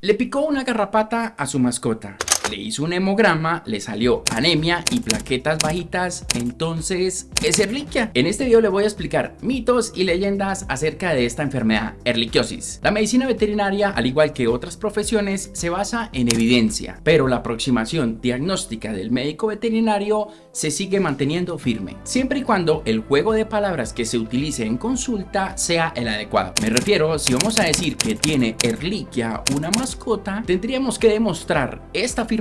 Le picó una garrapata a su mascota. Le hizo un hemograma, le salió anemia y plaquetas bajitas, entonces es Ehrlichia. En este video le voy a explicar mitos y leyendas acerca de esta enfermedad, Ehrlichiosis. La medicina veterinaria, al igual que otras profesiones, se basa en evidencia, pero la aproximación diagnóstica del médico veterinario se sigue manteniendo firme, siempre y cuando el juego de palabras que se utilice en consulta sea el adecuado. Me refiero, si vamos a decir que tiene Ehrlichia una mascota, tendríamos que demostrar esta afirmación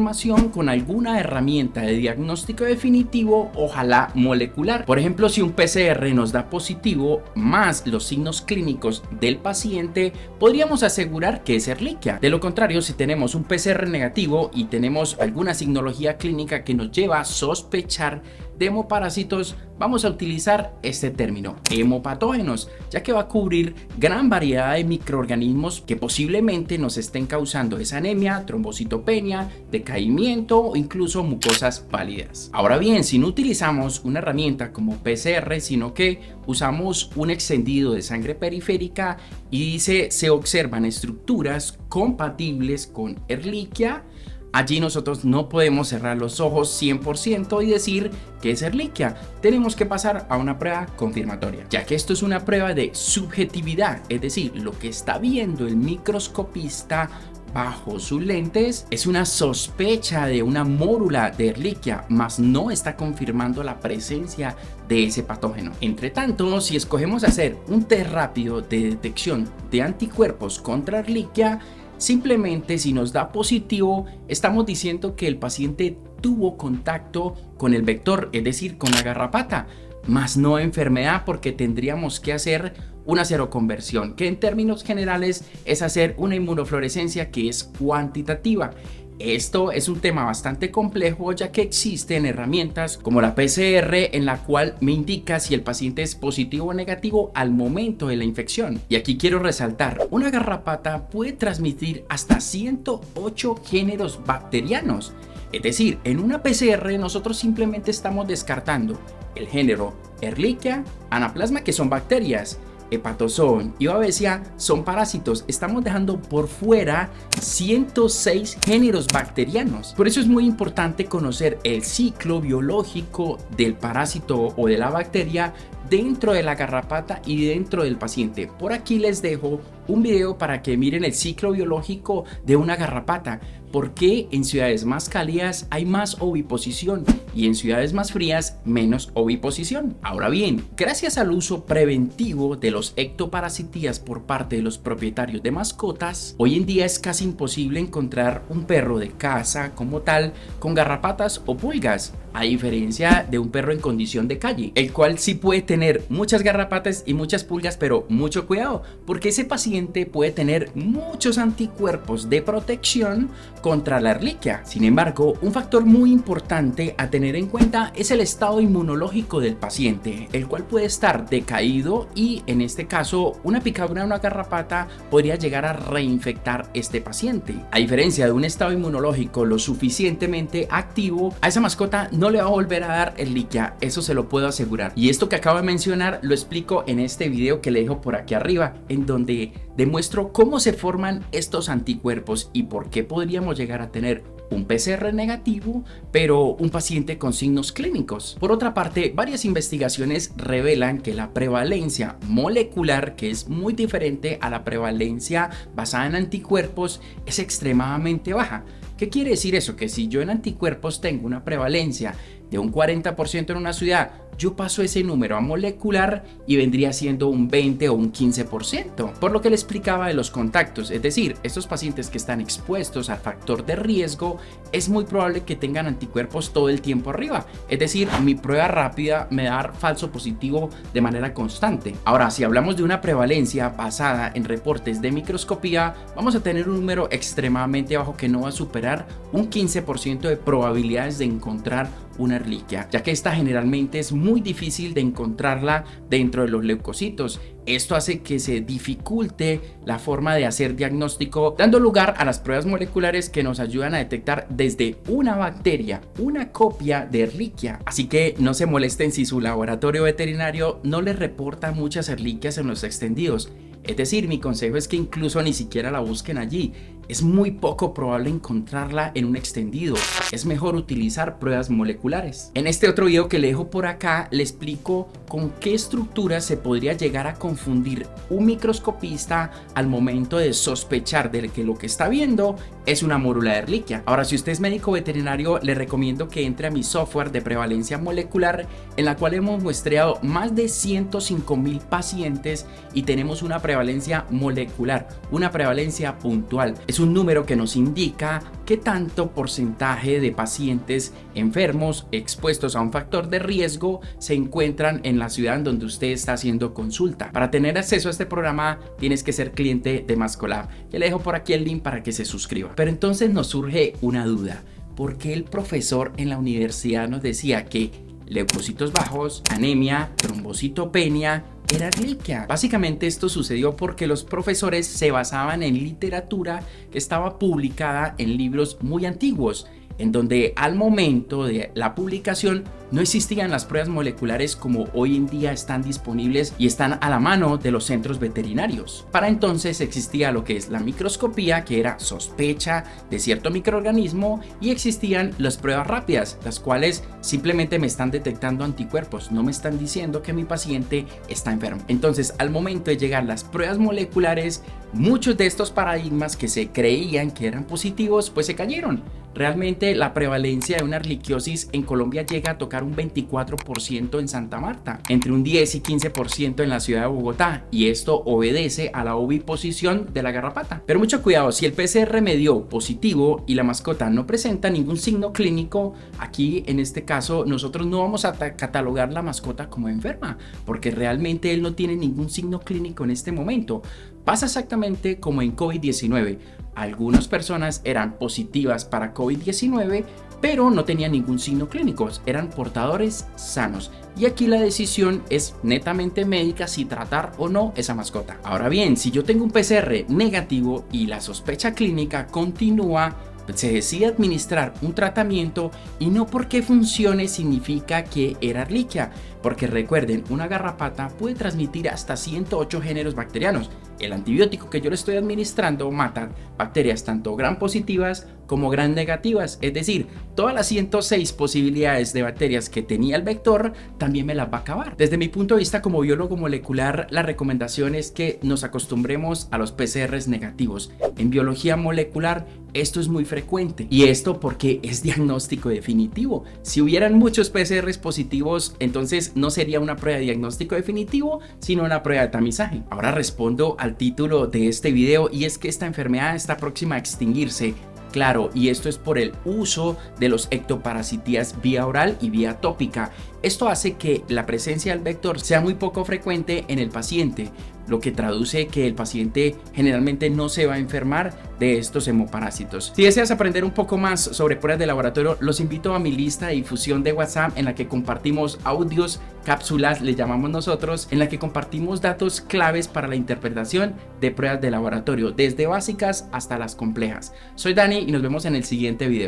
con alguna herramienta de diagnóstico definitivo, ojalá molecular. Por ejemplo, si un PCR nos da positivo más los signos clínicos del paciente, podríamos asegurar que es Ehrlichia. De lo contrario, si tenemos un PCR negativo y tenemos alguna signología clínica que nos lleva a sospechar de hemoparásitos, vamos a utilizar este término, hemopatógenos, ya que va a cubrir gran variedad de microorganismos que posiblemente nos estén causando esa anemia, trombocitopenia, decaimiento o incluso mucosas pálidas. Ahora bien, si no utilizamos una herramienta como PCR, sino que usamos un extendido de sangre periférica y dice se observan estructuras compatibles con Ehrlichia, allí nosotros no podemos cerrar los ojos 100% y decir que es Ehrlichia. Tenemos que pasar a una prueba confirmatoria, ya que esto es una prueba de subjetividad, es decir, lo que está viendo el microscopista bajo sus lentes es una sospecha de una mórula de Ehrlichia, mas no está confirmando la presencia de ese patógeno. Entre tanto, si escogemos hacer un test rápido de detección de anticuerpos contra Ehrlichia, simplemente si nos da positivo, estamos diciendo que el paciente tuvo contacto con el vector, es decir, con la garrapata, más no enfermedad, porque tendríamos que hacer una seroconversión, que en términos generales es hacer una inmunofluorescencia que es cuantitativa. Esto es un tema bastante complejo, ya que existen herramientas como la PCR en la cual me indica si el paciente es positivo o negativo al momento de la infección. Y aquí quiero resaltar, una garrapata puede transmitir hasta 108 géneros bacterianos. Es decir, en una PCR nosotros simplemente estamos descartando el género Ehrlichia, Anaplasma, que son bacterias, Hepatozoon y Babesia son parásitos. Estamos dejando por fuera 106 géneros bacterianos. Por eso es muy importante conocer el ciclo biológico del parásito o de la bacteria dentro de la garrapata y dentro del paciente. Por aquí les dejo un video para que miren el ciclo biológico de una garrapata. ¿Por qué en ciudades más cálidas hay más oviposición y en ciudades más frías menos oviposición? Ahora bien, gracias al uso preventivo de los ectoparasitías por parte de los propietarios de mascotas, hoy en día es casi imposible encontrar un perro de casa como tal con garrapatas o pulgas, a diferencia de un perro en condición de calle, el cual sí puede tener muchas garrapatas y muchas pulgas, pero mucho cuidado, porque ese paciente puede tener muchos anticuerpos de protección contra la Ehrlichia. Sin embargo, un factor muy importante a tener en cuenta es el estado inmunológico del paciente, el cual puede estar decaído y en este caso una picadura de una garrapata podría llegar a reinfectar este paciente. A diferencia de un estado inmunológico lo suficientemente activo, a esa mascota no le va a volver a dar Ehrlichia, eso se lo puedo asegurar. Y esto que acabo de mencionar lo explico en este video que le dejo por aquí arriba, en donde demuestro cómo se forman estos anticuerpos y por qué podríamos llegar a tener un PCR negativo, pero un paciente con signos clínicos. Por otra parte, varias investigaciones revelan que la prevalencia molecular, que es muy diferente a la prevalencia basada en anticuerpos, es extremadamente baja. ¿Qué quiere decir eso? Que si yo en anticuerpos tengo una prevalencia de un 40% en una ciudad, yo paso ese número a molecular y vendría siendo un 20 o un 15%. Por lo que le explicaba de los contactos, es decir, estos pacientes que están expuestos al factor de riesgo, es muy probable que tengan anticuerpos todo el tiempo arriba. Es decir, mi prueba rápida me da falso positivo de manera constante. Ahora, si hablamos de una prevalencia basada en reportes de microscopía, vamos a tener un número extremadamente bajo que no va a superar un 15% de probabilidades de encontrar una Ehrlichia, ya que esta generalmente es muy difícil de encontrarla dentro de los leucocitos. Esto hace que se dificulte la forma de hacer diagnóstico, dando lugar a las pruebas moleculares que nos ayudan a detectar desde una bacteria, una copia de Ehrlichia. Así que no se molesten si su laboratorio veterinario no les reporta muchas Ehrlichias en los extendidos. Es decir, mi consejo es que incluso ni siquiera la busquen allí. es muy poco probable encontrarla en un extendido. Es mejor utilizar pruebas moleculares. En este otro video que le dejo por acá, le explico con qué estructura se podría llegar a confundir un microscopista al momento de sospechar de que lo que está viendo es una mórula de Ehrlichia. Ahora, si usted es médico veterinario, le recomiendo que entre a mi software de prevalencia molecular, en la cual hemos muestreado más de 105,000 pacientes y tenemos una prevalencia molecular, una prevalencia puntual. Es un número que nos indica qué tanto porcentaje de pacientes enfermos expuestos a un factor de riesgo se encuentran en la ciudad en donde usted está haciendo consulta. Para tener acceso a este programa tienes que ser cliente de Mascolab. Le dejo por aquí el link para que se suscriba. Pero entonces nos surge una duda. ¿Por qué el profesor en la universidad nos decía que leucocitos bajos, anemia, trombocitopenia era Ehrlichia? Básicamente esto sucedió porque los profesores se basaban en literatura que estaba publicada en libros muy antiguos, en donde al momento de la publicación no existían las pruebas moleculares como hoy en día están disponibles y están a la mano de los centros veterinarios. Para entonces existía lo que es la microscopía, que era sospecha de cierto microorganismo, y existían las pruebas rápidas, las cuales simplemente me están detectando anticuerpos, no me están diciendo que mi paciente está enfermo. Entonces, al momento de llegar las pruebas moleculares, muchos de estos paradigmas que se creían que eran positivos, pues se cayeron. Realmente la prevalencia de una erliquiosis en Colombia llega a tocar un 24% en Santa Marta, entre un 10 y 15% en la ciudad de Bogotá, y esto obedece a la oviposición de la garrapata. Pero mucho cuidado, si el PCR me dio positivo y la mascota no presenta ningún signo clínico, aquí en este caso nosotros no vamos a catalogar la mascota como enferma, porque realmente él no tiene ningún signo clínico en este momento. Pasa exactamente como en COVID-19. Algunas personas eran positivas para COVID-19, pero no tenían ningún signo clínico, eran portadores sanos. Y aquí la decisión es netamente médica si tratar o no esa mascota. Ahora bien, si yo tengo un PCR negativo y la sospecha clínica continúa, se decide administrar un tratamiento, y no porque funcione significa que era Ehrlichia, porque recuerden, una garrapata puede transmitir hasta 108 géneros bacterianos. El antibiótico que yo le estoy administrando mata bacterias tanto gram positivas como gram negativas, es decir, todas las 106 posibilidades de bacterias que tenía el vector también me las va a acabar. Desde mi punto de vista como biólogo molecular, la recomendación es que nos acostumbremos a los PCRs negativos. En biología molecular esto es muy frecuente, y esto porque es diagnóstico definitivo. Si hubieran muchos PCRs positivos, entonces no sería una prueba de diagnóstico definitivo, sino una prueba de tamizaje. Ahora respondo al título de este video, y es que esta enfermedad está próxima a extinguirse. Claro, y esto es por el uso de los ectoparasitías vía oral y vía tópica. Esto hace que la presencia del vector sea muy poco frecuente en el paciente, lo que traduce que el paciente generalmente no se va a enfermar de estos hemoparásitos. Si deseas aprender un poco más sobre pruebas de laboratorio, los invito a mi lista de difusión de WhatsApp, en la que compartimos audios, cápsulas, le llamamos nosotros, en la que compartimos datos claves para la interpretación de pruebas de laboratorio, desde básicas hasta las complejas. Soy Dani y nos vemos en el siguiente video.